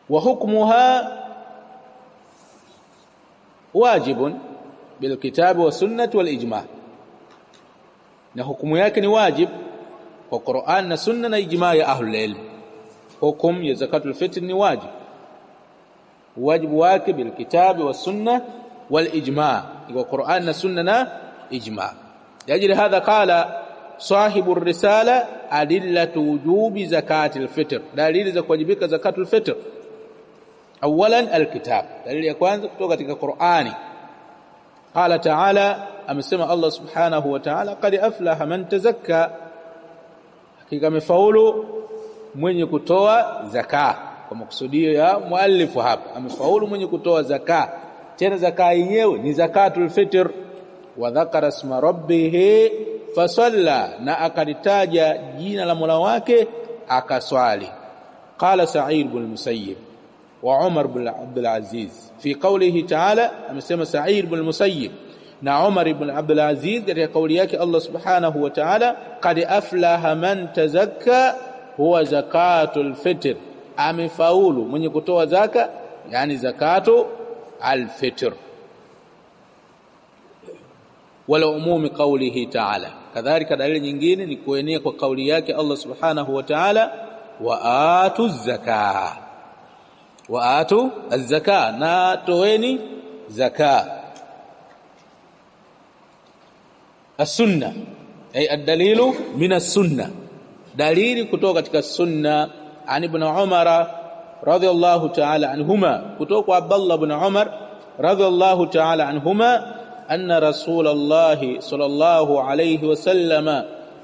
wa hukmuha wajibun bil kitabi wa sunnati wal ijma', na hukumu yake ni wajib kwa Qur'an na sunna na ijma' ya ahlul ilm. Hukum ya zakatul fitr ni wajib, wajibu wake bil kitabi wa sunna wal ijma', kwa Qur'an na sunna na ijma'. Yajri hadha qala sahibu ar-risala adillatu wujubi zakatil fitr, dalili za kuwajibika zakatul fitr. Awalan alkitab, dalili ya kwanza kutoka katika Qur'ani. Qala ta'ala, amesema Allah subhanahu wa ta'ala, qad aflaha man tazakka, hakika amefaulu mwenye kutoa zaka. Kwa makusudio ya muallifu hapa, amefaulu mwenye kutoa zaka, tena zaka yenyewe ni zakatul fitr. Wa dhakara isma rabbih fasalla, na akalitaja jina la Mola wake akaswali. Qala Sa'id ibn Musayyib wa Umar ibn Abdul Aziz fi qawlihi ta'ala, amesema Sa'id ibn Musayyib na Umar ibn Abdul Aziz katika kauli yake Allah subhanahu wa ta'ala, qad aflaha man tazakka huwa zakatul fitr, amefaulu mwenye kutoa zaka, yani zakatu al-fitr. Wala umumi qawlihi ta'ala, kadhalika dalili nyingine ni kuenea kwa kauli yake Allah subhanahu wa ta'ala, wa atu zaka, wa atu az-zaka, na toeni zaka. As-sunna ay ad-dalilu min as-sunna, dalili kutoka katika sunna. An ibn Umar radhiyallahu ta'ala anhuma, kutoka Abdullah ibn Umar radhiyallahu ta'ala anhuma, anna Rasulullah sallallahu alayhi wasallam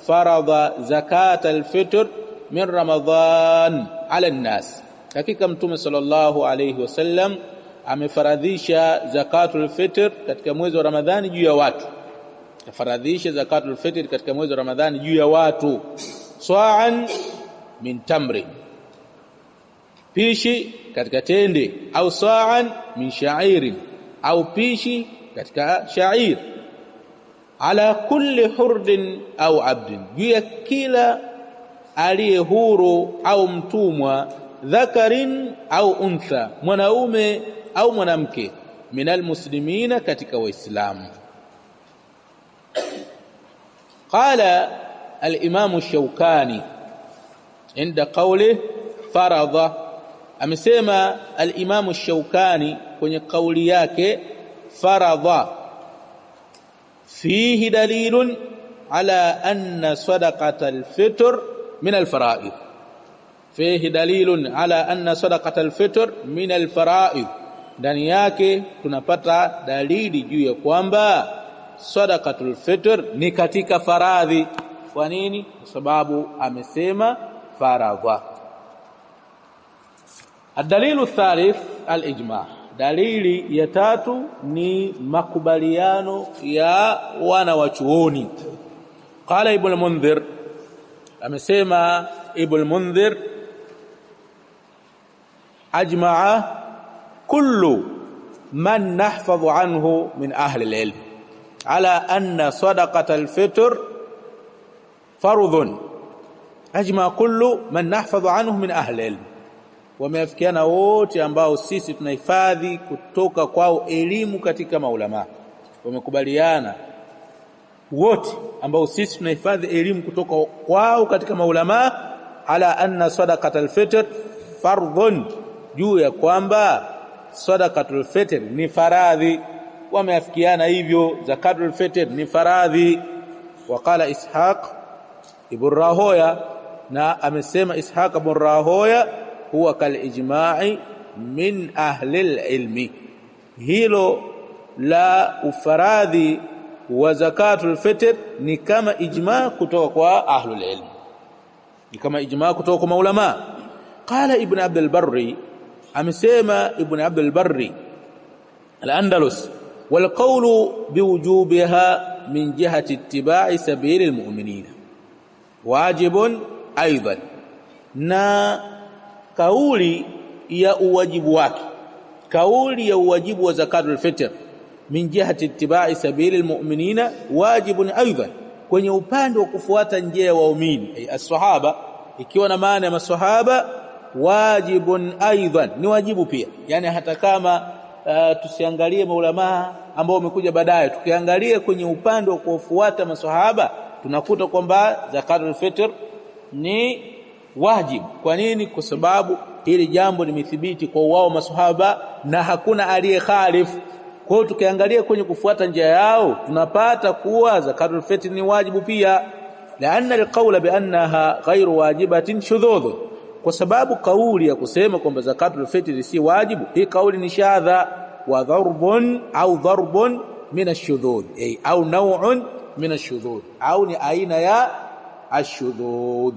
farada zakat al-fitr min Ramadhan ala an-nas, hakika mtume sallallahu alayhi wasallam amefaradhisha zakatul fitr katika mwezi wa Ramadhani juu ya watu. Afaradhisha zakatul fitr katika mwezi wa Ramadhani juu ya watu. Sa'an min tamri, pishi katika tende, au sa'an min sha'irin, au pishi katika sha'ir, ala kulli hurdin au abdin, juu ya kila aliye huru au mtumwa, dhakarin au untha, mwanaume au mwanamke, minal muslimina, katika waislamu. Qala al-Imam ash-Shawkani inda qawli faradha, amesema al-Imam ash-Shawkani kwenye kauli yake faradha, fihi dalilun ala anna sadaqatal fitr min al-fara'id, fihi dalilun ala anna sadaqatal fitr min al-fara'id, ndani yake tunapata dalili juu ya kwamba sadaqatul fitr ni katika faradhi. Kwa nini? Kwa sababu amesema faradha. Ad-dalilu thalith al-ijma', dalili ya tatu ni makubaliano ya wana wa chuoni. Qala Ibn al-Mundhir, amesema Ibn al-Mundhir, ajma'a kullu man nahfadhu anhu min ahli al-ilm ala anna sadaqatal fitr fardhun, ajma kullu man nahfadhu anhu min ahli al-ilm, wameafikiana wote ambao sisi tunahifadhi kutoka kwao elimu katika maulama, wamekubaliana wote ambao sisi tunahifadhi elimu kutoka kwao katika maulama, ala anna sadaqatal fitr fardhun, juu ya kwamba sadaqatul fitr ni faradhi. Wameafikiana hivyo, zakatul fitr ni faradhi. Waqala Ishaq ibn Rahoya, na amesema Ishaq ibn Rahoya, huwa kal ijma'i min ahli al-ilmi, hilo la ufaradhi wa zakatul fitr ni kama ijma' kutoka kwa ahlul ilm, ni kama ijma' kutoka kwa maulama. Qala Ibn Abd al-Barri, amesema Ibn Abd al-Barri al-Andalus, wal qawlu biwujubiha min jihati ittiba'i sabilil mu'minin wajibun aidan, na kauli ya uwajibu wake, kauli ya uwajibu wa zakatul fitr min jihati ittiba'i sabilil mu'minina wajibun aidan, kwenye upande wa kufuata njia ya waumini, as-sahaba, ikiwa na maana ya maswahaba wajibun aidan, ni wajibu pia. Yani hata kama tusiangalie maulama ambao wamekuja baadaye, tukiangalia kwenye upande wa kufuata maswahaba tunakuta kwamba zakatul fitr ni wajibu. Kwa nini? Kwa sababu hili jambo limethibiti kwa wao maswahaba na hakuna aliyekhalifu. Kwa hiyo tukiangalia kwenye kufuata njia yao tunapata kuwa zakatul fitr ni wajibu pia, laanna alqawla bi annaha ghairu wajibatin shudhudh, kwa sababu kauli ya kusema kwamba zakatul fitr si wajibu, hii kauli ni shadha wa dharbun min ash-shudhudh, au naw'un min ash-shudhudh, au ni aina ya ash-shudhudh.